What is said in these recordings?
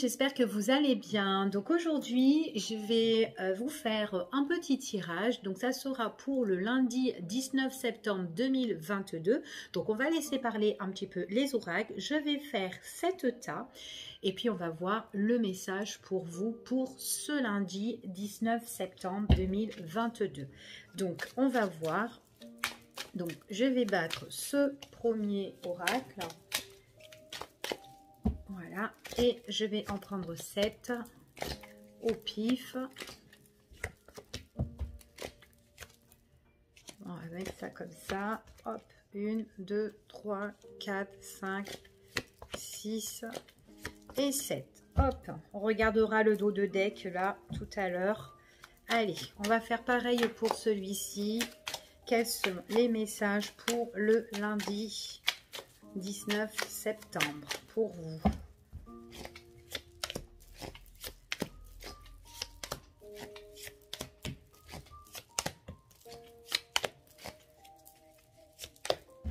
j'espère que vous allez bien. Donc aujourd'hui, je vais vous faire un petit tirage. Donc ça sera pour le lundi 19 septembre 2022. Donc on va laisser parler un petit peu les oracles. Je vais faire 7 tas et puis on va voir le message pour vous pour ce lundi 19 septembre 2022. Donc on va voir. Donc je vais battre ce premier oracle. Voilà, et je vais en prendre 7 au pif. On va mettre ça comme ça. Hop, 1, 2, 3, 4, 5, 6 et 7. Hop, on regardera le dos de deck là tout à l'heure. Allez, on va faire pareil pour celui-ci. Quels sont les messages pour le lundi 19 septembre pour vous?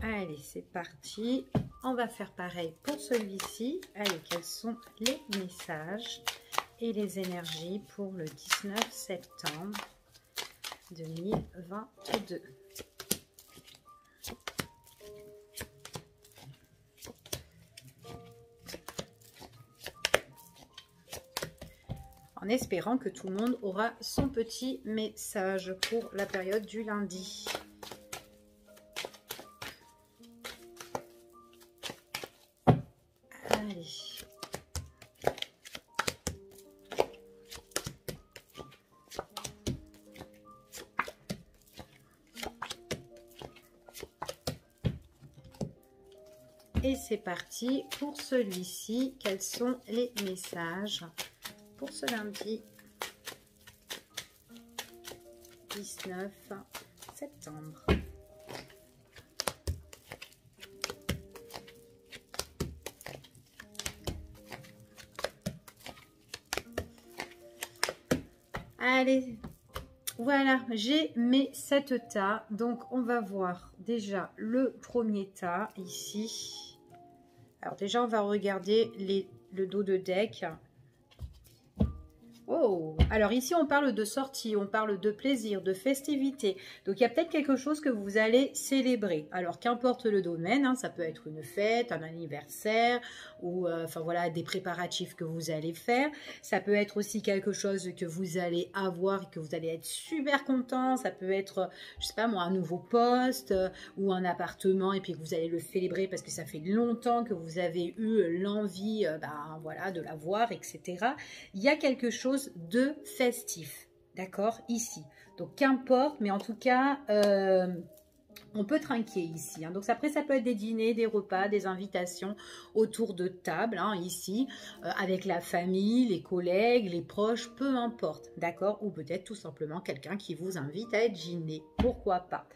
Allez, c'est parti. On va faire pareil pour celui-ci. Allez, quels sont les messages et les énergies pour le 19 septembre 2022? En espérant que tout le monde aura son petit message pour la période du lundi. Allez. Et c'est parti pour celui-ci. Quels sont les messages pour ce lundi 19 septembre? Allez, voilà, j'ai mes 7 tas. Donc, on va voir déjà le premier tas ici. Alors, déjà, on va regarder le dos de deck. Oh, alors ici on parle de sortie, on parle de plaisir, de festivité. Donc il y a peut-être quelque chose que vous allez célébrer. Alors qu'importe le domaine, hein, ça peut être une fête, un anniversaire ou enfin voilà des préparatifs que vous allez faire. Ça peut être aussi quelque chose que vous allez avoir et que vous allez être super content. Ça peut être, je sais pas moi, un nouveau poste ou un appartement et puis que vous allez le célébrer parce que ça fait longtemps que vous avez eu l'envie, ben voilà, de l'avoir, etc. Il y a quelque chose de festif, d'accord, ici. Donc, qu'importe, mais en tout cas, on peut trinquer ici. Hein. Donc, après, ça peut être des dîners, des repas, des invitations autour de table, hein, ici, avec la famille, les collègues, les proches, peu importe, d'accord. Ou peut-être tout simplement quelqu'un qui vous invite à être dîner, pourquoi pas.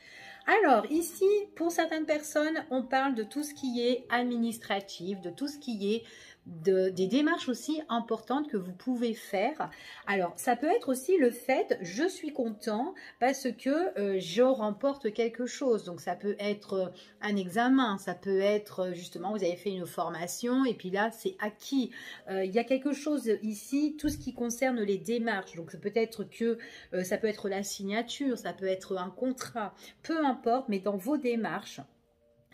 Alors, ici, pour certaines personnes, on parle de tout ce qui est administratif, de tout ce qui est des démarches aussi importantes que vous pouvez faire. Alors, ça peut être aussi le fait, je suis content parce que je remporte quelque chose. Donc, ça peut être un examen, ça peut être justement, vous avez fait une formation et puis là, c'est acquis. Il y a quelque chose ici, tout ce qui concerne les démarches. Donc, ça peut être que ça peut être la signature, ça peut être un contrat, peu importe, mais dans vos démarches,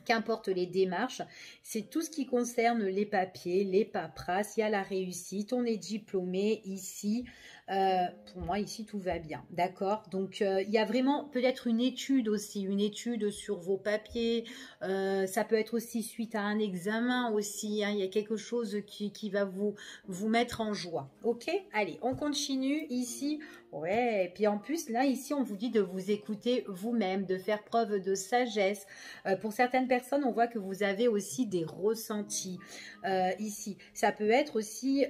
qu'importe les démarches, c'est tout ce qui concerne les papiers, les paperasses, il y a la réussite, on est diplômé ici. Pour moi, ici, tout va bien, d'accord? Donc, il y a vraiment peut-être une étude aussi, une étude sur vos papiers. Ça peut être aussi suite à un examen aussi. Hein, il y a quelque chose qui va vous mettre en joie. Ok? Allez, on continue ici. Ouais, et puis en plus, là, ici, on vous dit de vous écouter vous-même, de faire preuve de sagesse. Pour certaines personnes, on voit que vous avez aussi des ressentis ici. Ça peut être aussi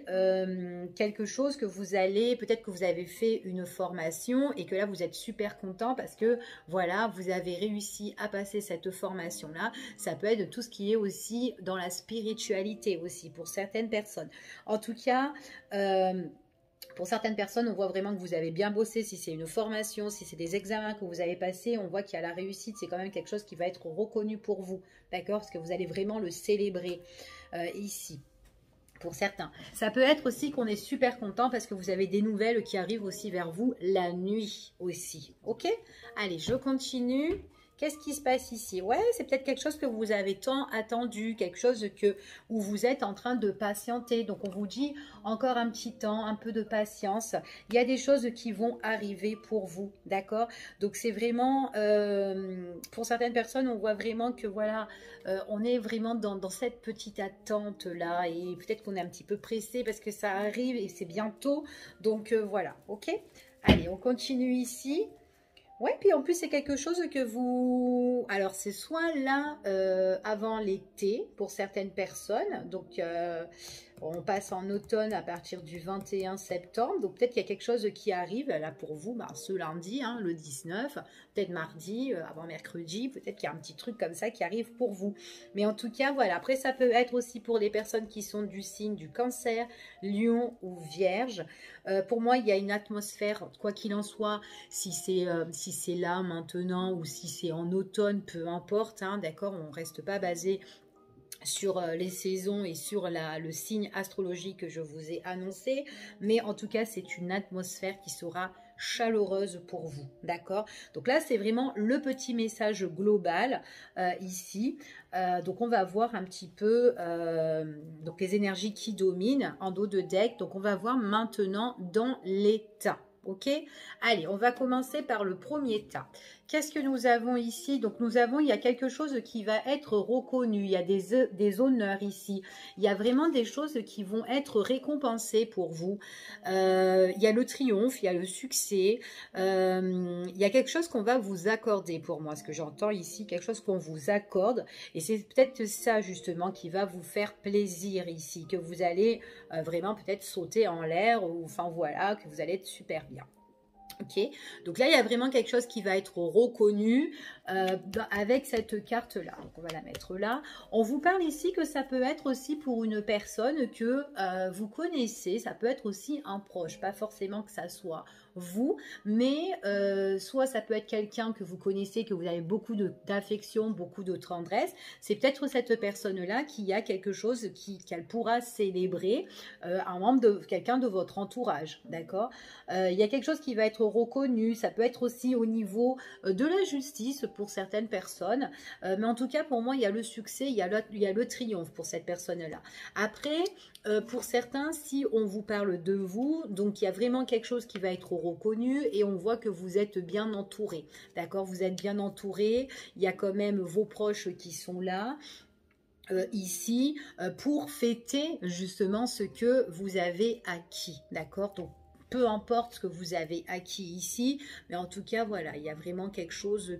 quelque chose que vous allez, peut-être que vous avez fait une formation et que là, vous êtes super content parce que, voilà, vous avez réussi à passer cette formation-là. Ça peut être de tout ce qui est aussi dans la spiritualité aussi, pour certaines personnes. En tout cas... pour certaines personnes, on voit vraiment que vous avez bien bossé. Si c'est une formation, si c'est des examens que vous avez passés, on voit qu'il y a la réussite. C'est quand même quelque chose qui va être reconnu pour vous, d'accord? Parce que vous allez vraiment le célébrer ici. pour certains. Ça peut être aussi qu'on est super content parce que vous avez des nouvelles qui arrivent aussi vers vous la nuit aussi. Ok? Allez, je continue. Qu'est-ce qui se passe ici? Ouais, c'est peut-être quelque chose que vous avez tant attendu, quelque chose où vous êtes en train de patienter. Donc, on vous dit encore un petit temps, un peu de patience. Il y a des choses qui vont arriver pour vous, d'accord? Donc, c'est vraiment, pour certaines personnes, on voit vraiment que, voilà, on est vraiment dans cette petite attente-là. Et peut-être qu'on est un petit peu pressé parce que ça arrive et c'est bientôt. Donc, voilà, ok? Allez, on continue ici. Ouais, puis en plus, c'est quelque chose que vous... Alors, c'est soit là, avant l'été, pour certaines personnes. Donc, on passe en automne à partir du 21 septembre. Donc, peut-être qu'il y a quelque chose qui arrive, là, pour vous, ben, ce lundi, hein, le 19. Peut-être mardi, avant mercredi. Peut-être qu'il y a un petit truc comme ça qui arrive pour vous. Mais en tout cas, voilà. Après, ça peut être aussi pour les personnes qui sont du signe du Cancer, Lion ou Vierge. Pour moi, il y a une atmosphère, quoi qu'il en soit, si c'est là maintenant ou si c'est en automne, peu importe, hein, d'accord, on ne reste pas basé sur les saisons et sur le signe astrologique que je vous ai annoncé, mais en tout cas, c'est une atmosphère qui sera chaleureuse pour vous, d'accord? Donc là, c'est vraiment le petit message global ici. Donc, on va voir un petit peu donc les énergies qui dominent en dos de deck. Donc, on va voir maintenant dans l'état. Ok, allez, on va commencer par le premier tas. Qu'est-ce que nous avons ici? Donc, il y a quelque chose qui va être reconnu. Il y a des honneurs ici. Il y a vraiment des choses qui vont être récompensées pour vous. Il y a le triomphe, il y a le succès. Il y a quelque chose qu'on va vous accorder pour moi. Ce que j'entends ici, quelque chose qu'on vous accorde. Et c'est peut-être ça, justement, qui va vous faire plaisir ici. Que vous allez vraiment peut-être sauter en l'air. Ou enfin, voilà, que vous allez être super bien. Ok, donc là il y a vraiment quelque chose qui va être reconnu avec cette carte là. Donc on va la mettre là. On vous parle ici que ça peut être aussi pour une personne que vous connaissez, ça peut être aussi un proche, pas forcément que ça soit vous, mais soit ça peut être quelqu'un que vous connaissez, que vous avez beaucoup d'affection, beaucoup de tendresse. C'est peut-être cette personne-là qui a quelque chose qu'elle pourra célébrer, un membre de quelqu'un de votre entourage, d'accord? Il y a quelque chose qui va être reconnu, ça peut être aussi au niveau de la justice pour certaines personnes, mais en tout cas pour moi il y a le succès, il y a le triomphe pour cette personne-là. Après, pour certains, si on vous parle de vous, donc il y a vraiment quelque chose qui va être reconnu et on voit que vous êtes bien entouré, d'accord? Vous êtes bien entouré, il y a quand même vos proches qui sont là. Ici, pour fêter justement ce que vous avez acquis, d'accord? Donc, peu importe ce que vous avez acquis ici, mais en tout cas, voilà, il y a vraiment quelque chose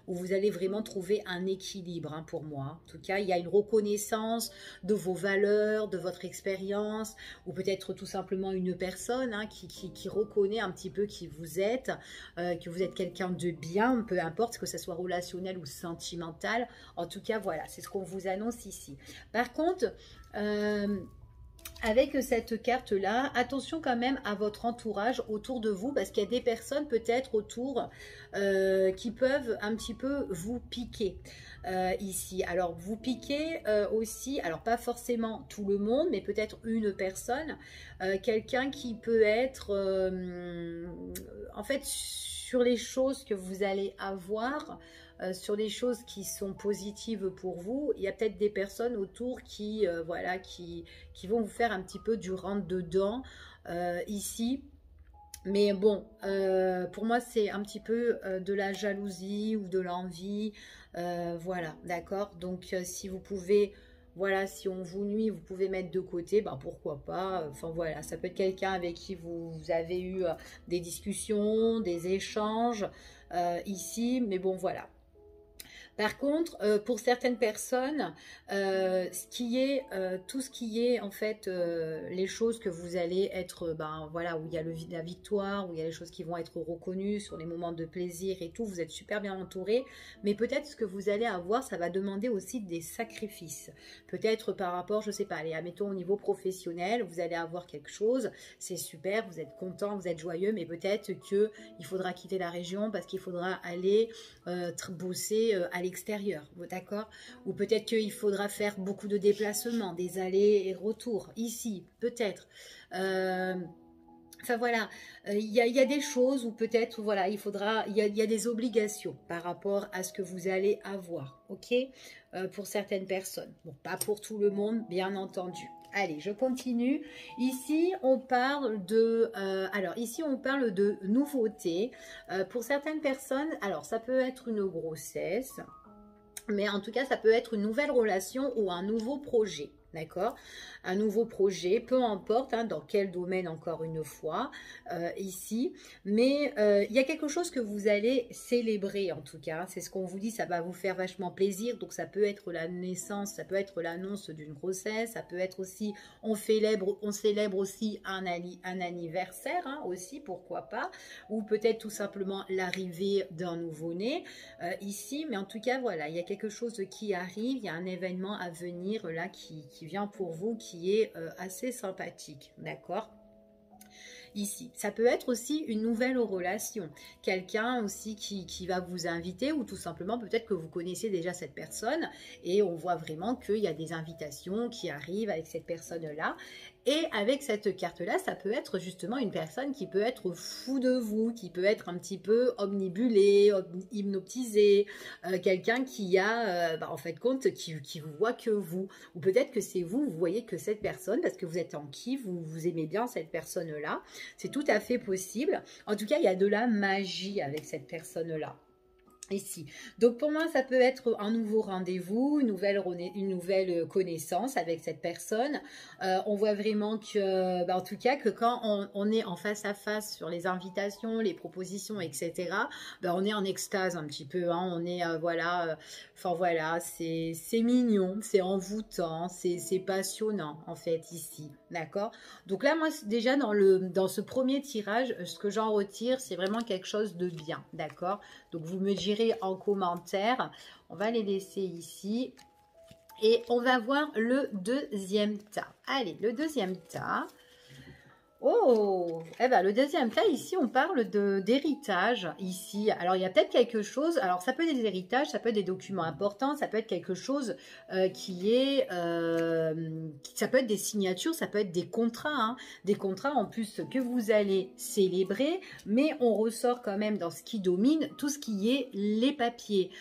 où vous allez vraiment trouver un équilibre hein, pour moi. En tout cas, il y a une reconnaissance de vos valeurs, de votre expérience, ou peut-être tout simplement une personne hein, qui reconnaît un petit peu qui vous êtes, que vous êtes quelqu'un de bien, peu importe que ce soit relationnel ou sentimental. En tout cas, voilà, c'est ce qu'on vous annonce ici. Par contre, avec cette carte-là, attention quand même à votre entourage autour de vous, parce qu'il y a des personnes peut-être autour qui peuvent un petit peu vous piquer ici. Alors, vous piquez aussi, alors pas forcément tout le monde, mais peut-être une personne, quelqu'un qui peut être, en fait, sur les choses que vous allez avoir, sur les choses qui sont positives pour vous, il y a peut-être des personnes autour qui, voilà, qui vont vous faire un petit peu du rentre-dedans ici. Mais bon, pour moi, c'est un petit peu de la jalousie ou de l'envie. Voilà, d'accord? Donc, si vous pouvez... Voilà, si on vous nuit, vous pouvez mettre de côté, ben pourquoi pas. Enfin voilà, ça peut être quelqu'un avec qui vous avez eu des discussions, des échanges ici, mais bon voilà. Par contre, pour certaines personnes, tout ce qui est en fait les choses que vous allez être, ben voilà, où il y a la victoire, où il y a les choses qui vont être reconnues sur les moments de plaisir et tout, vous êtes super bien entouré. Mais peut-être ce que vous allez avoir, ça va demander aussi des sacrifices. Peut-être par rapport, je sais pas, allez, admettons au niveau professionnel, vous allez avoir quelque chose, c'est super, vous êtes content, vous êtes joyeux, mais peut-être que il faudra quitter la région parce qu'il faudra aller bosser à l'extérieur, d'accord? Ou peut-être qu'il faudra faire beaucoup de déplacements, des allers et retours, ici, peut-être. Enfin voilà, y a des choses où peut-être, voilà, il y a des obligations par rapport à ce que vous allez avoir, ok? Pour certaines personnes. Bon, pas pour tout le monde, bien entendu. Allez, je continue. Ici, on parle de, ici, on parle de nouveautés. Pour certaines personnes, alors, ça peut être une grossesse, mais en tout cas, ça peut être une nouvelle relation ou un nouveau projet. D'accord? Un nouveau projet, peu importe dans quel domaine encore une fois, ici. Mais il y a quelque chose que vous allez célébrer en tout cas. C'est ce qu'on vous dit, ça va vous faire vachement plaisir. Donc ça peut être la naissance, ça peut être l'annonce d'une grossesse, ça peut être aussi, on célèbre aussi un anniversaire aussi, pourquoi pas. Ou peut-être tout simplement l'arrivée d'un nouveau-né ici. Mais en tout cas, voilà, il y a quelque chose qui arrive, il y a un événement à venir là qui vient pour vous, qui est assez sympathique, d'accord? Ici, ça peut être aussi une nouvelle relation, quelqu'un aussi qui va vous inviter, ou tout simplement peut-être que vous connaissez déjà cette personne et on voit vraiment qu'il y a des invitations qui arrivent avec cette personne-là. Et avec cette carte-là, ça peut être justement une personne qui peut être fou de vous, qui peut être un petit peu omnibulé, hypnotisé, quelqu'un qui a, en fait, compte, qui vous voit que vous. Ou peut-être que c'est vous, vous voyez que cette personne, parce que vous êtes en qui, vous aimez bien cette personne-là. C'est tout à fait possible. En tout cas, il y a de la magie avec cette personne-là. Ici. Donc pour moi, ça peut être un nouveau rendez-vous, une nouvelle connaissance avec cette personne. On voit vraiment que, en tout cas, que quand on est en face à face sur les invitations, les propositions, etc., on est en extase un petit peu. On est, enfin voilà, c'est mignon, c'est envoûtant, c'est passionnant en fait ici, d'accord? Donc là, moi, déjà dans ce premier tirage, ce que j'en retire, c'est vraiment quelque chose de bien, d'accord? Donc, vous me direz en commentaire. On va les laisser ici. Et on va voir le deuxième tas. Allez, le deuxième tas. Oh, le deuxième cas, ici, on parle d'héritage, ici. Alors, il y a peut-être quelque chose, alors ça peut être des héritages, ça peut être des documents importants, ça peut être quelque chose ça peut être des signatures, ça peut être des contrats, des contrats en plus que vous allez célébrer, mais on ressort quand même dans ce qui domine, tout ce qui est les papiers,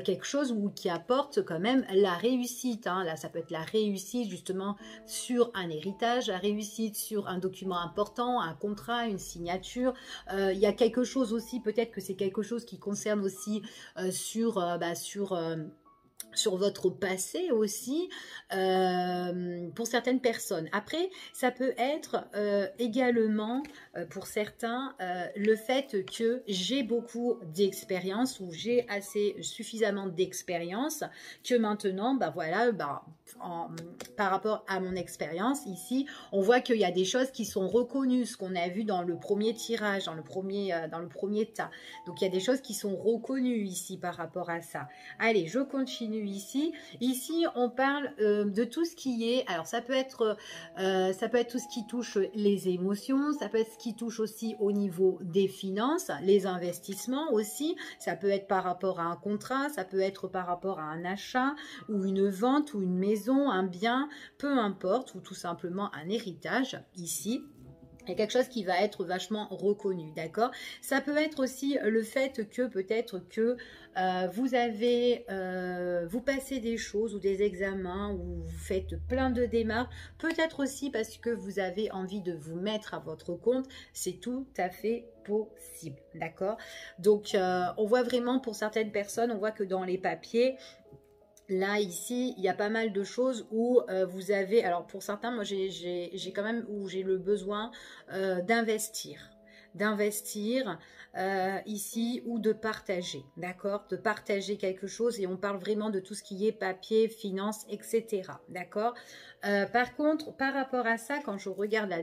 quelque chose qui apporte quand même la réussite, là, ça peut être la réussite justement sur un héritage, la réussite sur un document important, un contrat, une signature. Il y a quelque chose aussi, peut-être que c'est quelque chose qui concerne aussi sur votre passé aussi, pour certaines personnes. Après, ça peut être également, pour certains, le fait que j'ai beaucoup d'expérience ou j'ai suffisamment d'expérience que maintenant, par rapport à mon expérience ici, on voit qu'il y a des choses qui sont reconnues, ce qu'on a vu dans le premier tirage, dans le premier tas. Donc, il y a des choses qui sont reconnues ici par rapport à ça. Allez, je continue ici. Ici, on parle de tout ce qui est, alors ça peut être tout ce qui touche les émotions, ça peut être ce qui touche aussi au niveau des finances, les investissements aussi, ça peut être par rapport à un contrat, ça peut être par rapport à un achat ou une vente ou une maison, un bien, peu importe, ou tout simplement un héritage ici. Il y a quelque chose qui va être vachement reconnu, d'accord? Ça peut être aussi le fait que peut-être que vous passez des choses ou des examens ou vous faites plein de démarches, peut-être aussi parce que vous avez envie de vous mettre à votre compte, c'est tout à fait possible, d'accord? Donc, on voit vraiment pour certaines personnes, on voit que dans les papiers, là, ici, il y a pas mal de choses où vous avez, alors pour certains, moi j'ai quand même, où j'ai le besoin d'investir ici ou de partager, d'accord? De partager quelque chose et on parle vraiment de tout ce qui est papier, finance, etc. D'accord? Par contre, par rapport à ça, quand je regarde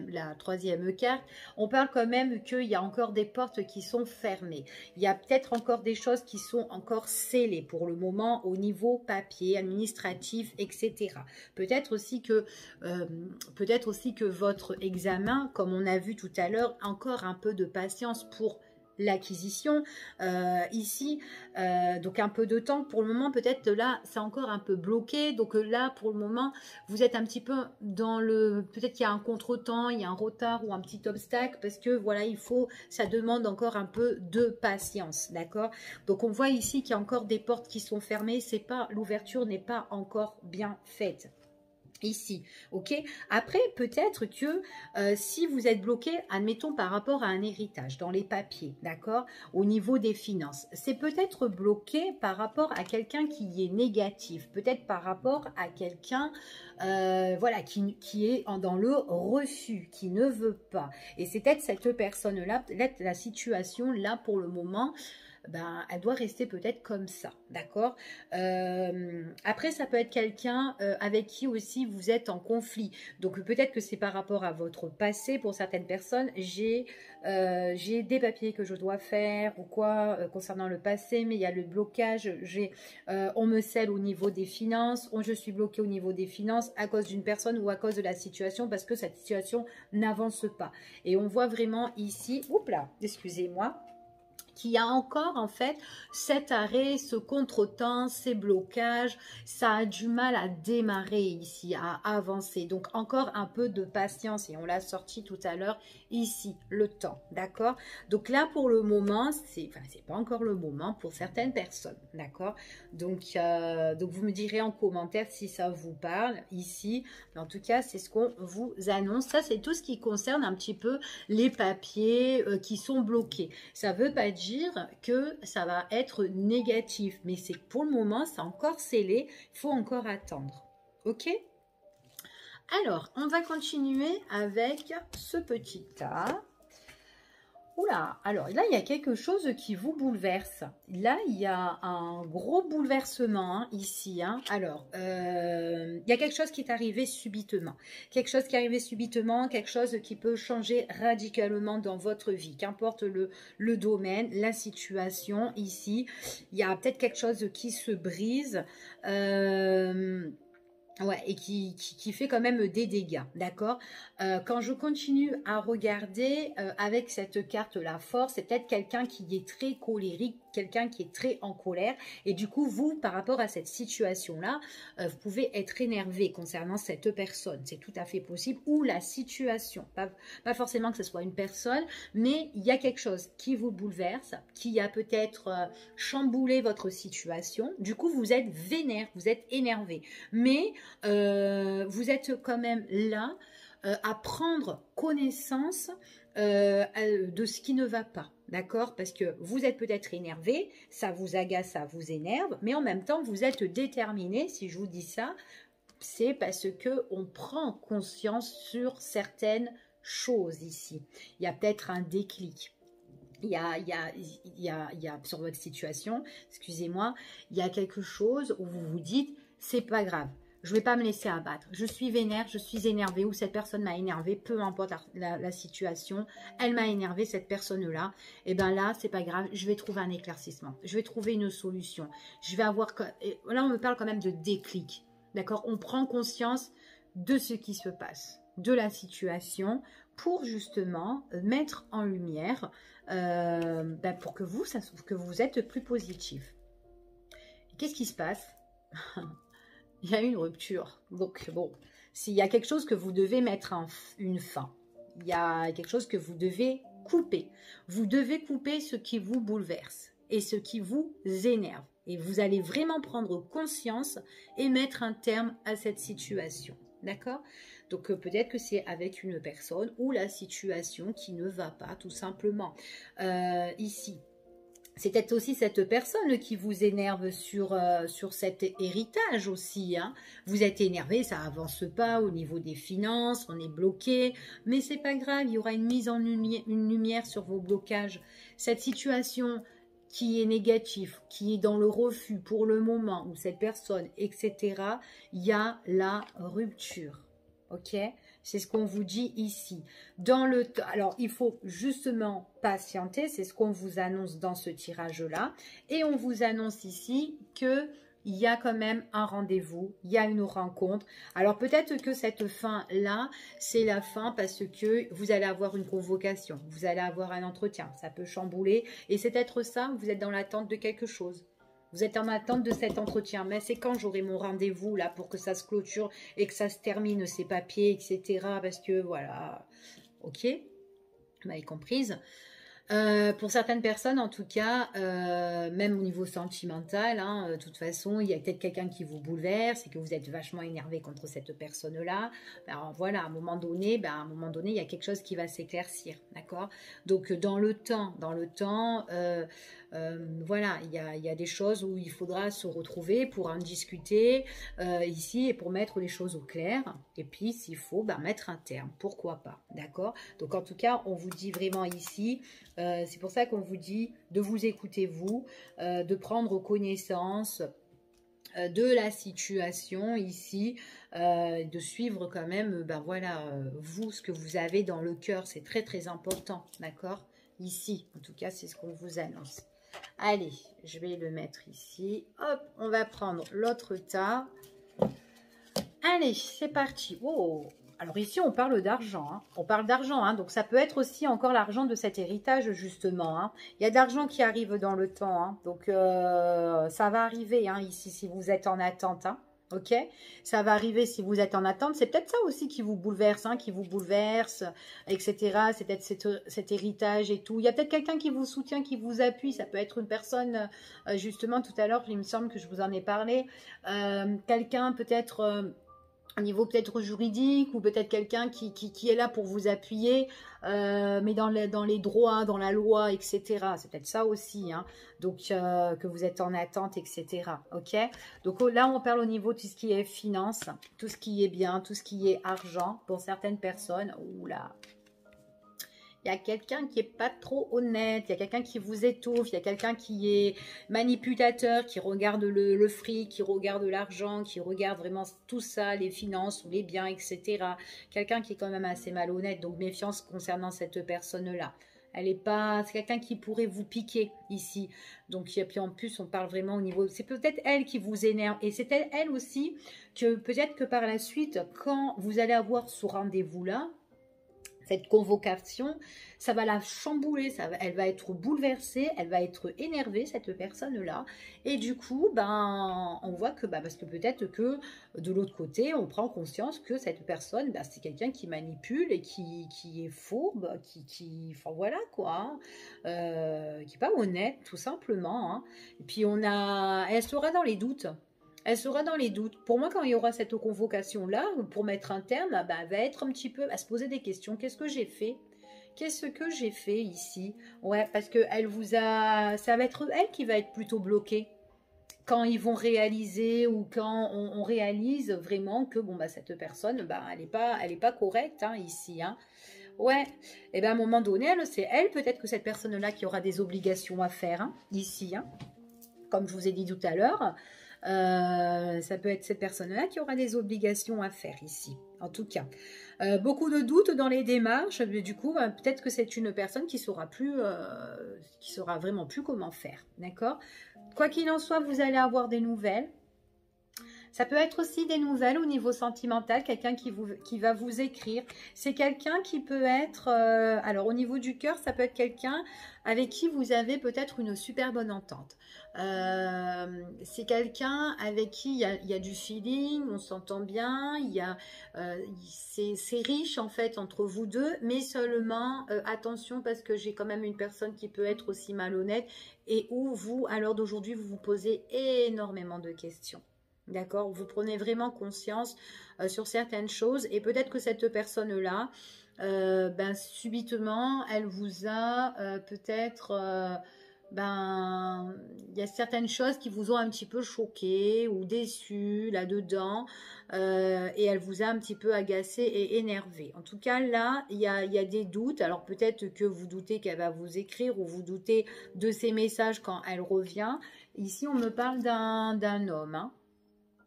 la troisième carte, on parle quand même qu'il y a encore des portes qui sont fermées. Il y a peut-être encore des choses qui sont encore scellées pour le moment au niveau papier, administratif, etc. Peut-être aussi que votre examen, comme on a vu tout à l'heure, encore un peu de patience pour l'acquisition ici. Donc un peu de temps pour le moment, peut-être là c'est encore un peu bloqué, donc là pour le moment vous êtes un petit peu dans le, peut-être qu'il y a un contretemps, il y a un retard ou un petit obstacle, parce que voilà, ça demande encore un peu de patience, d'accord? Donc on voit ici qu'il y a encore des portes qui sont fermées, l'ouverture n'est pas encore bien faite ici, ok. Après, peut-être que si vous êtes bloqué, admettons par rapport à un héritage dans les papiers, d'accord, au niveau des finances, c'est peut-être bloqué par rapport à quelqu'un qui est négatif, peut-être par rapport à quelqu'un voilà, qui est dans le refus, qui ne veut pas, et c'est peut-être cette personne-là, peut-être la situation là pour le moment, ben, elle doit rester peut-être comme ça, d'accord. Après, ça peut être quelqu'un avec qui aussi vous êtes en conflit. Donc, peut-être que c'est par rapport à votre passé. Pour certaines personnes, j'ai des papiers que je dois faire ou quoi concernant le passé, mais il y a le blocage. On me scelle au niveau des finances, je suis bloquée au niveau des finances à cause d'une personne ou à cause de la situation, parce que cette situation n'avance pas. Et on voit vraiment ici, oups là, excusez-moi, qu'il y a encore en fait cet arrêt, ce contretemps, ces blocages, ça a du mal à démarrer ici, à avancer. Donc encore un peu de patience, et on l'a sorti tout à l'heure ici, le temps, d'accord? Donc là pour le moment, c'est pas encore le moment pour certaines personnes, d'accord? Donc vous me direz en commentaire si ça vous parle ici, mais en tout cas c'est ce qu'on vous annonce. Ça c'est tout ce qui concerne un petit peu les papiers qui sont bloqués. Ça veut pas dire que ça va être négatif, mais c'est pour le moment, c'est encore scellé, il faut encore attendre. Ok? Alors, on va continuer avec ce petit tas. Oula, alors là, il y a quelque chose qui vous bouleverse. Là, il y a un gros bouleversement hein, ici. Hein. Alors, il y a quelque chose qui est arrivé subitement. Quelque chose qui est arrivé subitement, quelque chose qui peut changer radicalement dans votre vie. Qu'importe le domaine, la situation ici. Il y a peut-être quelque chose qui se brise. Ouais, et qui fait quand même des dégâts, d'accord. Quand je continue à regarder avec cette carte, la force, c'est peut-être quelqu'un qui est très colérique, quelqu'un qui est très en colère, et du coup, vous, par rapport à cette situation-là, vous pouvez être énervé concernant cette personne, c'est tout à fait possible, ou la situation, pas forcément que ce soit une personne, mais il y a quelque chose qui vous bouleverse, qui a peut-être chamboulé votre situation, du coup, vous êtes vénère, vous êtes énervé, mais vous êtes quand même là à prendre connaissance de ce qui ne va pas, d'accord? Parce que vous êtes peut-être énervé, ça vous agace, ça vous énerve, mais en même temps, vous êtes déterminé. Si je vous dis ça, c'est parce que on prend conscience sur certaines choses ici. Il y a peut-être un déclic. Il y a sur votre situation, excusez-moi, il y a quelque chose où vous vous dites, c'est pas grave. Je ne vais pas me laisser abattre. Je suis vénère, je suis énervée, ou cette personne m'a énervée, peu importe la situation, elle m'a énervée, cette personne-là. Et bien là, c'est pas grave, je vais trouver un éclaircissement. Je vais trouver une solution. Je vais avoir... Et là, on me parle quand même de déclic. D'accord? On prend conscience de ce qui se passe, de la situation, pour justement mettre en lumière, pour que vous êtes plus positif. Qu'est-ce qui se passe? Il y a une rupture. Donc, bon, s'il y a quelque chose que vous devez mettre une fin, il y a quelque chose que vous devez couper. Vous devez couper ce qui vous bouleverse et ce qui vous énerve. Et vous allez vraiment prendre conscience et mettre un terme à cette situation. D'accord? Donc, peut-être que c'est avec une personne ou la situation qui ne va pas, tout simplement. Ici. C'est peut-être aussi cette personne qui vous énerve sur cet héritage aussi. Hein. Vous êtes énervé, ça avance pas au niveau des finances, on est bloqué. Mais c'est pas grave, il y aura une mise en lumière sur vos blocages. Cette situation qui est négative, qui est dans le refus pour le moment, ou cette personne, etc., il y a la rupture. Ok? C'est ce qu'on vous dit ici. Alors, il faut justement patienter. C'est ce qu'on vous annonce dans ce tirage-là. Et on vous annonce ici qu'il il y a quand même un rendez-vous, il y a une rencontre. Alors peut-être que cette fin-là, c'est la fin parce que vous allez avoir une convocation, vous allez avoir un entretien, ça peut chambouler. Et c'est peut-être ça, vous êtes dans l'attente de quelque chose. Vous êtes en attente de cet entretien, mais c'est quand j'aurai mon rendez-vous là pour que ça se clôture et que ça se termine, ces papiers, etc. Parce que voilà, ok, vous m'avez comprise. Pour certaines personnes, en tout cas, même au niveau sentimental, hein, de toute façon, il y a peut-être quelqu'un qui vous bouleverse et que vous êtes vachement énervé contre cette personne-là. Ben, voilà, à un moment donné, il y a quelque chose qui va s'éclaircir, d'accord? Donc, dans le temps, voilà, il y a des choses où il faudra se retrouver pour en discuter ici et pour mettre les choses au clair. Et puis, s'il faut, mettre un terme, pourquoi pas, d'accord? Donc, en tout cas, on vous dit vraiment ici, c'est pour ça qu'on vous dit de vous écouter vous, de prendre connaissance de la situation ici, de suivre quand même, voilà, vous, ce que vous avez dans le cœur, c'est très très important, d'accord? Ici, en tout cas, c'est ce qu'on vous annonce. Allez, je vais le mettre ici. Hop, on va prendre l'autre tas. Allez, c'est parti. Oh, alors ici, on parle d'argent. Hein. On parle d'argent, hein. Donc ça peut être aussi encore l'argent de cet héritage, justement. Hein. Il y a de l'argent qui arrive dans le temps. Hein. Donc ça va arriver hein, ici, si vous êtes en attente. Hein. Ok, ça va arriver si vous êtes en attente. C'est peut-être ça aussi qui vous bouleverse, hein, etc. C'est peut-être cet héritage et tout. Il y a peut-être quelqu'un qui vous soutient, qui vous appuie. Ça peut être une personne, justement, tout à l'heure, il me semble que je vous en ai parlé. Quelqu'un peut-être... au niveau peut-être juridique ou peut-être quelqu'un qui est là pour vous appuyer, mais dans les droits, dans la loi, etc. C'est peut-être ça aussi, hein. Donc que vous êtes en attente, etc. Ok. Donc là, on parle au niveau de tout ce qui est finance, tout ce qui est bien, tout ce qui est argent pour certaines personnes. Oula. Il y a quelqu'un qui n'est pas trop honnête, il y a quelqu'un qui vous étouffe, il y a quelqu'un qui est manipulateur, qui regarde le fric, qui regarde l'argent, qui regarde vraiment tout ça, les finances ou les biens, etc. Quelqu'un qui est quand même assez malhonnête, donc méfiance concernant cette personne-là. Elle est pas, c'est quelqu'un qui pourrait vous piquer ici. Donc, et puis en plus, on parle vraiment au niveau, c'est peut-être elle qui vous énerve. Et c'est elle aussi que peut-être que par la suite, quand vous allez avoir ce rendez-vous-là, cette convocation, ça va la chambouler, elle va être bouleversée, elle va être énervée, cette personne-là. Et du coup, on voit que, parce que peut-être que de l'autre côté, on prend conscience que cette personne, c'est quelqu'un qui manipule et qui est fourbe, enfin voilà quoi, qui n'est pas honnête, tout simplement. Hein. Et puis elle sera dans les doutes. Elle sera dans les doutes. Pour moi, quand il y aura cette convocation-là, pour mettre un terme, elle va être un petit peu, à se poser des questions. Qu'est-ce que j'ai fait? Qu'est-ce que j'ai fait ici? Ouais, parce que ça va être elle qui va être plutôt bloquée. Quand ils vont réaliser ou quand on réalise vraiment que cette personne, elle est pas correcte hein, ici. Hein. Ouais, et à un moment donné, c'est elle peut-être que cette personne-là qui aura des obligations à faire hein, ici. Hein. Comme je vous ai dit tout à l'heure. Ça peut être cette personne-là qui aura des obligations à faire ici, en tout cas. Beaucoup de doutes dans les démarches, mais du coup, peut-être que c'est une personne qui saura vraiment plus comment faire, d'accord? Quoi qu'il en soit, vous allez avoir des nouvelles. Ça peut être aussi des nouvelles au niveau sentimental, quelqu'un qui va vous écrire. C'est quelqu'un qui peut être, alors au niveau du cœur, ça peut être quelqu'un avec qui vous avez peut-être une super bonne entente. C'est quelqu'un avec qui il y a du feeling, on s'entend bien, c'est riche en fait entre vous deux, mais seulement attention parce que j'ai quand même une personne qui peut être aussi malhonnête et où vous, à l'heure d'aujourd'hui, vous vous posez énormément de questions. D'accord, vous prenez vraiment conscience sur certaines choses et peut-être que cette personne-là, subitement, elle vous a peut-être, il y a certaines choses qui vous ont un petit peu choqué ou déçu là-dedans et elle vous a un petit peu agacé et énervé. En tout cas, là, il y a des doutes. Alors peut-être que vous doutez qu'elle va vous écrire ou vous doutez de ses messages quand elle revient. Ici, on me parle d'un homme, hein.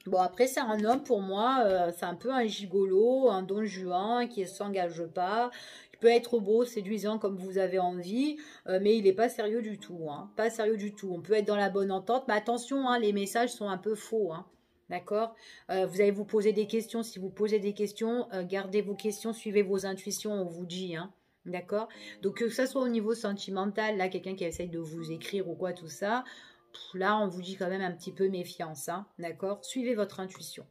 Bon, après, c'est un homme, pour moi, c'est un peu un gigolo, un don juan qui ne s'engage pas. peut être beau, séduisant comme vous avez envie, mais il n'est pas sérieux du tout, hein. Pas sérieux du tout. On peut être dans la bonne entente, mais attention, hein, les messages sont un peu faux, hein. D'accord? Vous allez vous poser des questions. Si vous posez des questions, gardez vos questions, suivez vos intuitions, on vous dit, hein. D'accord? Donc que ça soit au niveau sentimental, là, quelqu'un qui essaye de vous écrire ou quoi, tout ça, là, on vous dit quand même un petit peu méfiance, hein. D'accord? Suivez votre intuition.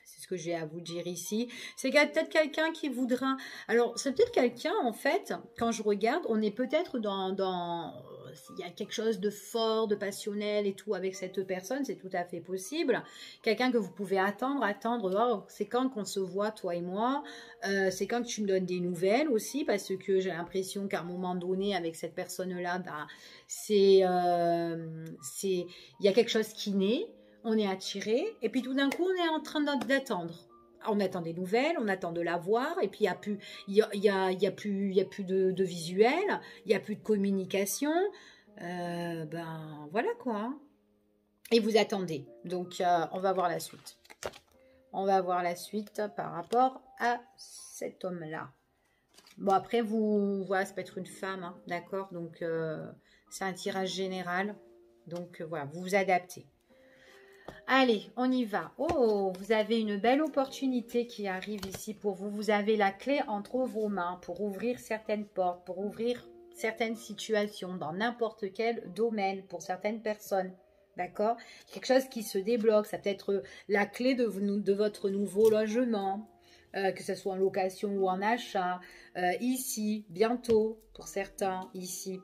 C'est ce que j'ai à vous dire ici. C'est qu'il y a peut-être quelqu'un qui voudra... Alors, c'est peut-être quelqu'un, en fait, quand je regarde, on est peut-être il y a quelque chose de fort, de passionnel et tout avec cette personne, c'est tout à fait possible. Quelqu'un que vous pouvez attendre, oh, c'est quand qu'on se voit, toi et moi. C'est quand que tu me donnes des nouvelles aussi, parce que j'ai l'impression qu'à un moment donné, avec cette personne-là, bah, il y a quelque chose qui naît. On est attiré, et puis tout d'un coup, on est en train d'attendre. On attend des nouvelles, on attend de la voir, et puis il y a plus de visuel, il n'y a plus de communication. Ben voilà quoi. Et vous attendez. Donc on va voir la suite. On va voir la suite par rapport à cet homme-là. Bon après, voilà, ça peut être une femme, hein, d'accord. Donc c'est un tirage général. Donc voilà, vous vous adaptez. Allez, on y va. Oh, vous avez une belle opportunité qui arrive ici pour vous. Vous avez la clé entre vos mains pour ouvrir certaines portes, pour ouvrir certaines situations dans n'importe quel domaine pour certaines personnes. D'accord? Quelque chose qui se débloque. Ça peut être la clé de votre nouveau logement, que ce soit en location ou en achat. Ici, bientôt, pour certains, ici.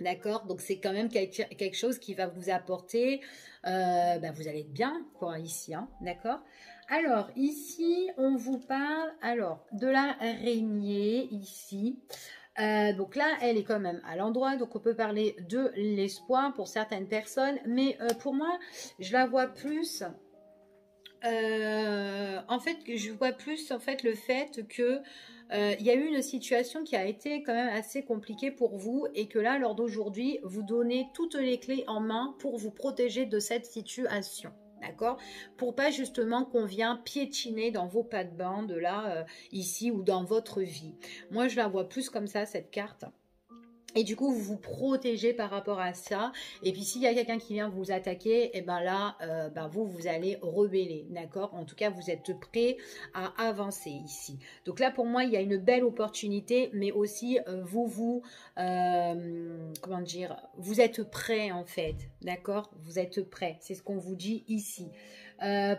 D'accord, donc c'est quand même quelque chose qui va vous apporter, vous allez être bien, quoi, ici, hein, d'accord. Alors, ici, on vous parle, alors, de l'araignée, ici. Donc là, elle est quand même à l'endroit, donc on peut parler de l'espoir pour certaines personnes, mais pour moi, je la vois plus... en fait, je vois plus en fait le fait que il y a eu une situation qui a été quand même assez compliquée pour vous et que là, lors d'aujourd'hui, vous donnez toutes les clés en main pour vous protéger de cette situation. D'accord? Pour pas justement qu'on vienne piétiner dans vos plates-bandes là, ici ou dans votre vie. Moi, je la vois plus comme ça, cette carte. Et du coup, vous vous protégez par rapport à ça. Et puis, s'il y a quelqu'un qui vient vous attaquer, et ben là, vous allez rebeller, d'accord? En tout cas, vous êtes prêt à avancer ici. Donc là, pour moi, il y a une belle opportunité, mais aussi, comment dire, vous êtes prêt en fait, d'accord? Vous êtes prêt, c'est ce qu'on vous dit ici.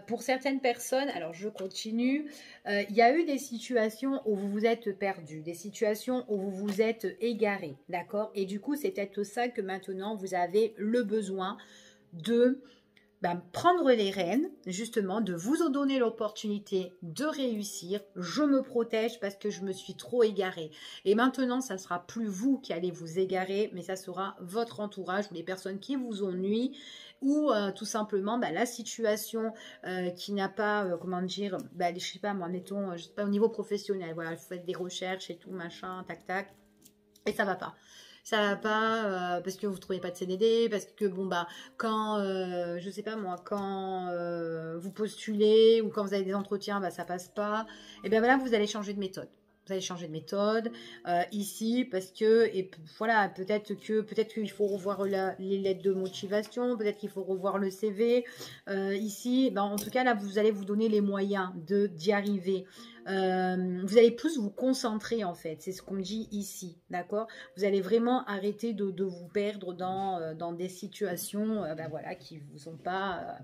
Pour certaines personnes, alors je continue, il y a eu des situations où vous vous êtes perdu, des situations où vous vous êtes égaré, d'accord? Et du coup, c'est peut-être ça que maintenant, vous avez le besoin de prendre les rênes, justement, de vous donner l'opportunité de réussir. Je me protège parce que je me suis trop égarée. Et maintenant, ça ne sera plus vous qui allez vous égarer, mais ça sera votre entourage ou les personnes qui vous ont nui ou tout simplement la situation qui n'a pas, comment dire, je sais pas moi, mettons, je sais pas, au niveau professionnel, voilà, vous faites des recherches et tout, machin, tac, tac, et ça va pas. Ça va pas parce que vous trouvez pas de CDD, parce que quand je sais pas moi, quand vous postulez ou quand vous avez des entretiens, ça passe pas. Et bien voilà, vous allez changer de méthode. Vous allez changer de méthode ici parce que voilà, peut-être qu'il faut revoir les lettres de motivation, peut-être qu'il faut revoir le CV ici. En tout cas là, vous allez vous donner les moyens d'y arriver. Vous allez plus vous concentrer en fait, c'est ce qu'on dit ici, d'accord? Vous allez vraiment arrêter de vous perdre dans des situations voilà, qui vous ont pas,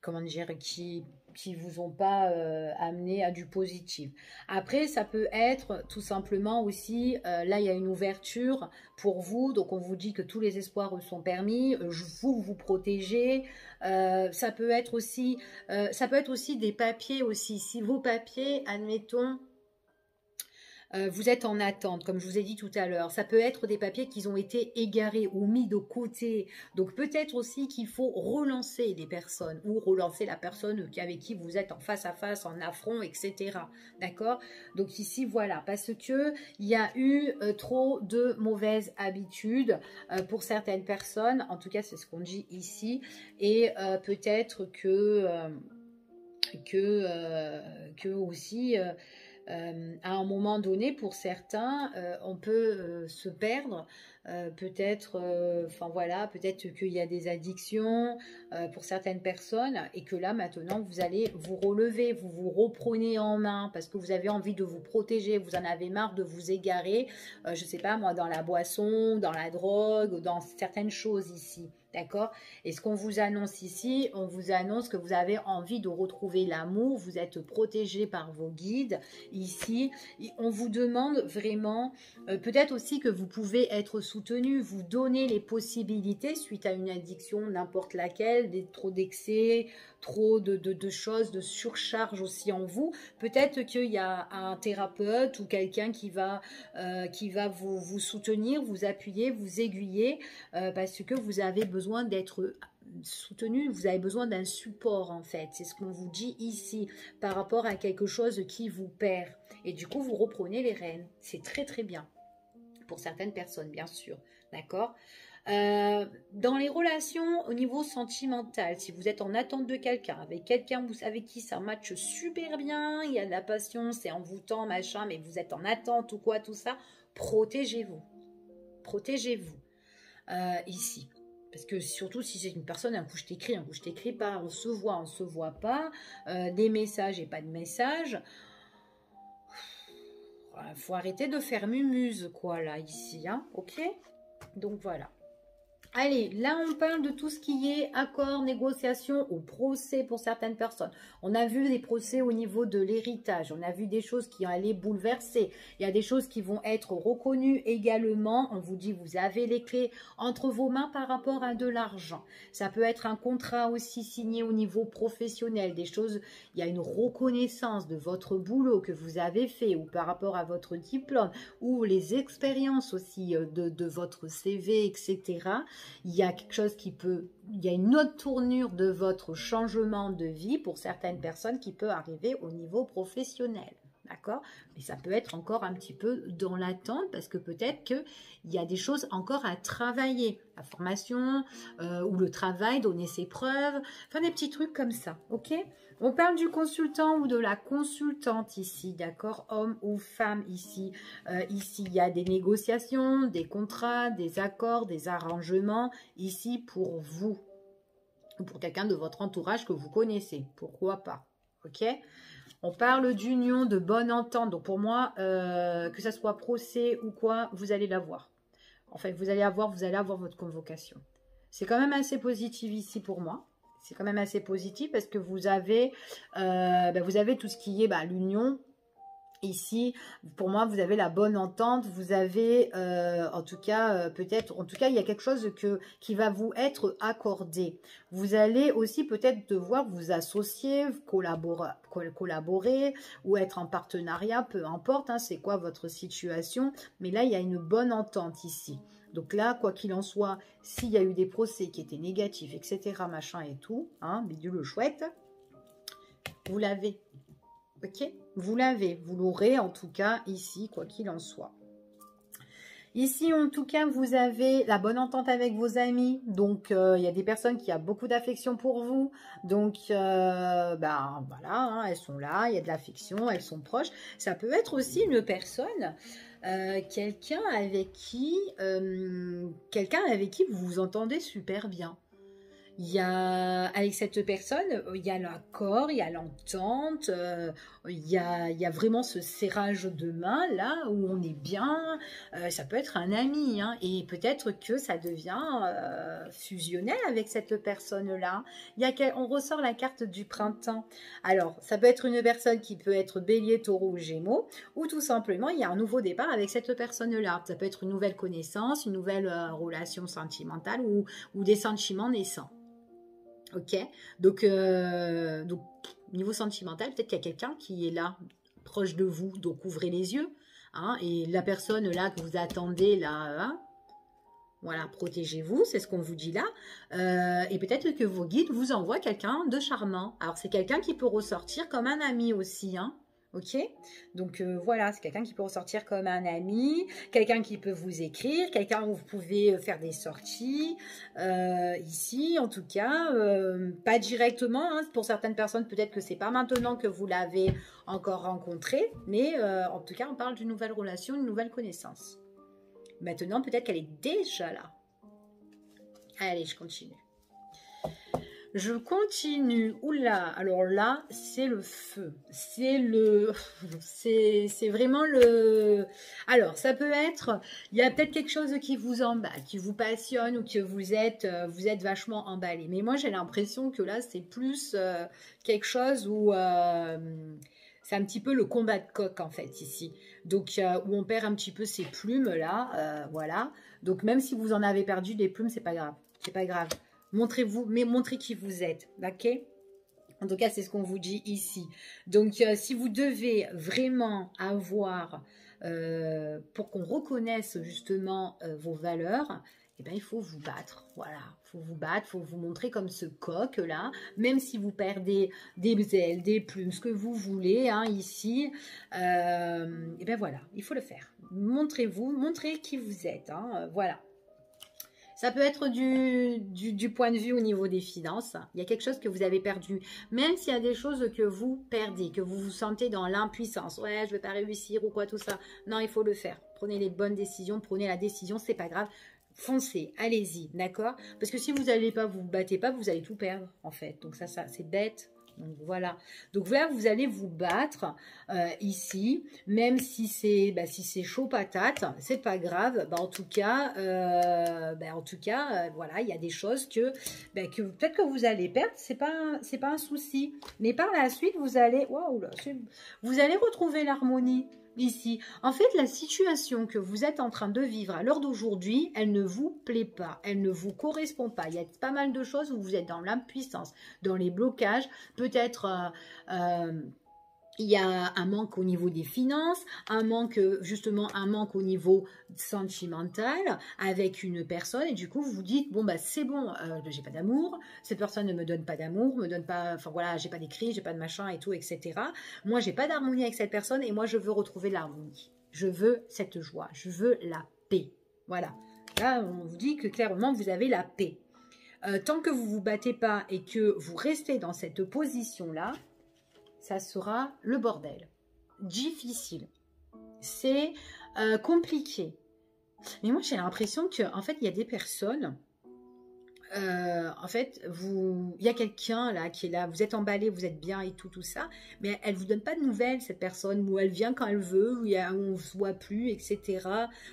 comment dire, qui vous ont pas amené à du positif. Après, ça peut être tout simplement aussi, là il y a une ouverture pour vous, donc on vous dit que tous les espoirs sont permis, vous protégez. Ça peut être aussi des papiers aussi. Si vos papiers, admettons, vous êtes en attente, comme je vous ai dit tout à l'heure. Ça peut être des papiers qui ont été égarés ou mis de côté. Donc peut-être aussi qu'il faut relancer des personnes ou relancer la personne avec qui vous êtes en face à face, en affront, etc. D'accord? Donc ici, voilà, parce que il y a eu trop de mauvaises habitudes pour certaines personnes. En tout cas, c'est ce qu'on dit ici. Et peut-être que aussi... À un moment donné, pour certains, on peut se perdre, peut-être, enfin voilà, peut-être qu'il y a des addictions pour certaines personnes et que là maintenant vous allez vous relever, vous vous reprenez en main parce que vous avez envie de vous protéger, vous en avez marre de vous égarer, je ne sais pas moi, dans la boisson, dans la drogue, dans certaines choses ici. D'accord? Et ce qu'on vous annonce ici, on vous annonce que vous avez envie de retrouver l'amour, vous êtes protégé par vos guides ici. On vous demande vraiment, peut-être aussi que vous pouvez être soutenu, vous donner les possibilités suite à une addiction, n'importe laquelle, trop d'excès, trop de choses, de surcharge aussi en vous. Peut-être qu'il y a un thérapeute ou quelqu'un qui va vous soutenir, vous appuyer, vous aiguiller, parce que vous avez besoin d'être soutenu, vous avez besoin d'un support en fait, c'est ce qu'on vous dit ici par rapport à quelque chose qui vous perd et du coup vous reprenez les rênes, c'est très très bien pour certaines personnes bien sûr, d'accord. Dans les relations au niveau sentimental, si vous êtes en attente de quelqu'un, avec quelqu'un vous savez qui ça match super bien, il y a de la passion, c'est envoûtant machin, mais vous êtes en attente ou quoi tout ça, protégez-vous, protégez-vous ici. Parce que surtout si c'est une personne, un coup je t'écris, un coup je t'écris pas, on se voit pas, des messages et pas de messages. Faut arrêter de faire mumuse quoi là ici, hein, ok. Donc voilà. Allez, là on parle de tout ce qui est accord, négociation ou procès pour certaines personnes. On a vu des procès au niveau de l'héritage, on a vu des choses qui allaient bouleverser. Il y a des choses qui vont être reconnues également. On vous dit vous avez les clés entre vos mains par rapport à de l'argent. Ça peut être un contrat aussi signé au niveau professionnel, des choses, il y a une reconnaissance de votre boulot que vous avez fait ou par rapport à votre diplôme ou les expériences aussi de votre CV, etc. Il y a quelque chose qui peut, il y a une autre tournure de votre changement de vie pour certaines personnes qui peut arriver au niveau professionnel, d'accord? Mais ça peut être encore un petit peu dans l'attente parce que peut-être qu'il y a des choses encore à travailler, la formation ou le travail, donner ses preuves, enfin des petits trucs comme ça, ok? On parle du consultant ou de la consultante ici, d'accord, homme ou femme ici. Ici, il y a des négociations, des contrats, des accords, des arrangements ici pour vous. Ou pour quelqu'un de votre entourage que vous connaissez. Pourquoi pas, ok? On parle d'union, de bonne entente. Donc pour moi, que ça soit procès ou quoi, vous allez l'avoir. Enfin, vous allez avoir votre convocation. C'est quand même assez positif ici pour moi. C'est quand même assez positif parce que vous avez tout ce qui est l'union. Ici, pour moi, vous avez la bonne entente, vous avez, en tout cas, il y a quelque chose qui va vous être accordé. Vous allez aussi peut-être devoir vous associer, collaborer ou être en partenariat, peu importe, hein, c'est quoi votre situation. Mais là, il y a une bonne entente ici. Donc là, quoi qu'il en soit, s'il y a eu des procès qui étaient négatifs, etc., machin et tout, hein, bidule chouette, vous l'avez. Ok, vous l'avez, vous l'aurez en tout cas ici, quoi qu'il en soit. Ici, en tout cas, vous avez la bonne entente avec vos amis. Donc, il y a des personnes qui ont beaucoup d'affection pour vous. Donc, voilà, hein, elles sont là, il y a de l'affection, elles sont proches. Ça peut être aussi une personne, quelqu'un avec qui vous vous entendez super bien. Il y a, avec cette personne, il y a l'accord, il y a l'entente, il y a vraiment ce serrage de main là où on est bien. Ça peut être un ami, hein, et peut-être que ça devient fusionnel avec cette personne-là. On ressort la carte du printemps. Alors, ça peut être une personne qui peut être bélier, taureau ou gémeaux, ou tout simplement, il y a un nouveau départ avec cette personne-là. Ça peut être une nouvelle connaissance, une nouvelle relation sentimentale ou des sentiments naissants. Ok, donc niveau sentimental, peut-être qu'il y a quelqu'un qui est là, proche de vous, donc ouvrez les yeux, hein, et la personne là que vous attendez là, hein, voilà, protégez-vous, c'est ce qu'on vous dit là, et peut-être que vos guides vous envoient quelqu'un de charmant. Alors c'est quelqu'un qui peut ressortir comme un ami aussi, hein. Ok, donc voilà, c'est quelqu'un qui peut ressortir comme un ami, quelqu'un qui peut vous écrire, quelqu'un où vous pouvez faire des sorties, ici en tout cas, pas directement, hein, pour certaines personnes peut-être que c'est pas maintenant que vous l'avez encore rencontré, mais en tout cas on parle d'une nouvelle relation, une nouvelle connaissance. Maintenant peut-être qu'elle est déjà là. Allez, je continue. Je continue. Oula, alors là, c'est le feu. C'est vraiment le... Alors, ça peut être, il y a peut-être quelque chose qui vous emballe, qui vous passionne ou que vous êtes vachement emballé. Mais moi, j'ai l'impression que là, c'est plus quelque chose où... c'est un petit peu le combat de coq, en fait, ici. Donc, où on perd un petit peu ses plumes, là. Voilà. Donc, même si vous en avez perdu des plumes, c'est pas grave. C'est pas grave. Montrez-vous, mais montrez qui vous êtes, ok? En tout cas, c'est ce qu'on vous dit ici. Donc, si vous devez vraiment avoir, pour qu'on reconnaisse justement vos valeurs, eh bien, il faut vous battre. Voilà, il faut vous battre, il faut vous montrer comme ce coq-là, même si vous perdez des ailes, des plumes, ce que vous voulez, hein, ici, eh bien voilà, il faut le faire. Montrez-vous, montrez qui vous êtes, hein, voilà. Ça peut être du point de vue au niveau des finances. Il y a quelque chose que vous avez perdu. Même s'il y a des choses que vous perdez, que vous vous sentez dans l'impuissance. Ouais, je ne vais pas réussir ou quoi, tout ça. Non, il faut le faire. Prenez les bonnes décisions, prenez la décision, c'est pas grave. Foncez, allez-y, d'accord? Parce que si vous n'allez pas, vous battez pas, vous allez tout perdre, en fait. Donc ça c'est bête. Donc voilà. Donc voilà, vous allez vous battre ici, même si c'est chaud patate, c'est pas grave. En tout cas, voilà, il y a des choses que peut-être que vous allez perdre, c'est pas un souci. Mais par la suite, vous allez, waouh là, vous allez retrouver l'harmonie. Ici, en fait, la situation que vous êtes en train de vivre à l'heure d'aujourd'hui, elle ne vous plaît pas, elle ne vous correspond pas. Il y a pas mal de choses où vous êtes dans l'impuissance, dans les blocages, peut-être il y a un manque au niveau des finances, un manque au niveau sentimental avec une personne et du coup vous vous dites bon bah c'est bon, j'ai pas d'amour, cette personne ne me donne pas d'amour, me donne pas, enfin voilà, j'ai pas d'écrit, j'ai pas de machin et tout, etc. Moi j'ai pas d'harmonie avec cette personne et moi je veux retrouver l'harmonie, je veux cette joie, je veux la paix, voilà. Là on vous dit que clairement vous avez la paix. Tant que vous vous battez pas et que vous restez dans cette position là, ça sera le bordel. Difficile. C'est compliqué. Mais moi, j'ai l'impression qu'en fait, il y a des personnes... en fait, il y a quelqu'un là qui est là, vous êtes emballé, vous êtes bien et tout ça, mais elle ne vous donne pas de nouvelles, cette personne, où elle vient quand elle veut, où on ne se voit plus, etc.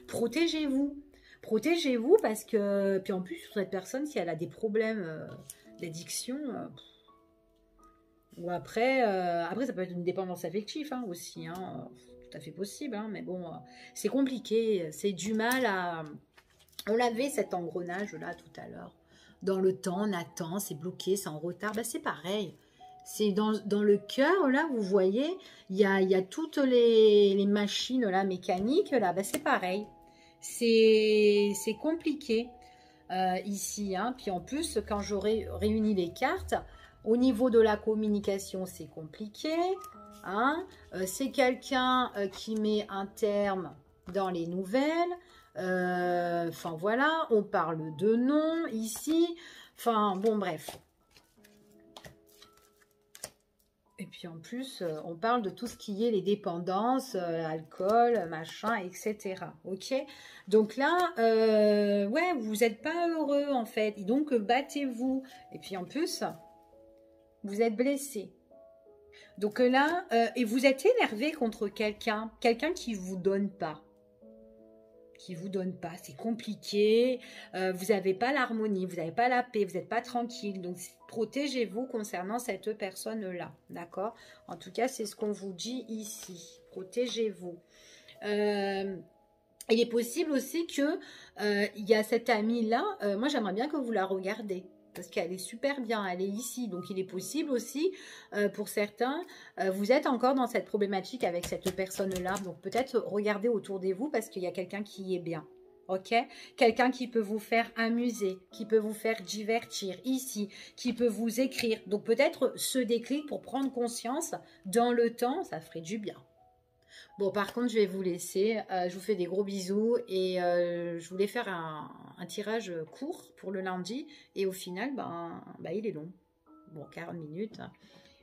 Protégez-vous. Protégez-vous parce que... Puis en plus, sur cette personne, si elle a des problèmes d'addiction... Ou après ça peut être une dépendance affective hein, aussi, hein, tout à fait possible, hein, mais bon, c'est compliqué, c'est du mal à... On l'avait cet engrenage-là tout à l'heure, dans le temps, on attend, c'est bloqué, c'est en retard, c'est pareil. C'est dans le cœur, là, vous voyez, il y a toutes les machines là, mécaniques, là, c'est pareil. C'est compliqué ici, hein. Puis en plus, quand j'aurai réuni les cartes... Au niveau de la communication, c'est compliqué. Hein, c'est quelqu'un qui met un terme dans les nouvelles. Enfin, voilà, on parle de nom ici. Enfin, bon, bref. Et puis en plus, on parle de tout ce qui est les dépendances, alcool, machin, etc. Ok. Donc là, ouais, vous n'êtes pas heureux en fait. Et donc, battez-vous. Et puis en plus... Vous êtes blessé. Donc là, et vous êtes énervé contre quelqu'un qui vous donne pas. Qui vous donne pas. C'est compliqué. Vous n'avez pas l'harmonie, vous n'avez pas la paix, vous n'êtes pas tranquille. Donc, protégez-vous concernant cette personne-là. D'accord? En tout cas, c'est ce qu'on vous dit ici. Protégez-vous. Il est possible aussi que il y a cette amie-là. Moi, j'aimerais bien que vous la regardez. Parce qu'elle est super bien, elle est ici. Donc, il est possible aussi, pour certains, vous êtes encore dans cette problématique avec cette personne-là. Donc, peut-être regardez autour de vous parce qu'il y a quelqu'un qui est bien. Ok, quelqu'un qui peut vous faire amuser, qui peut vous faire divertir ici, qui peut vous écrire. Donc peut-être ce déclic pour prendre conscience dans le temps, ça ferait du bien. Bon, par contre, je vais vous laisser. Je vous fais des gros bisous et je voulais faire un tirage court pour le lundi et au final, il est long. Bon, 40 minutes.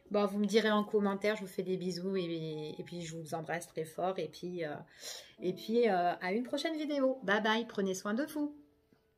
Bon, vous me direz en commentaire, je vous fais des bisous et puis je vous embrasse très fort et puis à une prochaine vidéo. Bye bye, prenez soin de vous.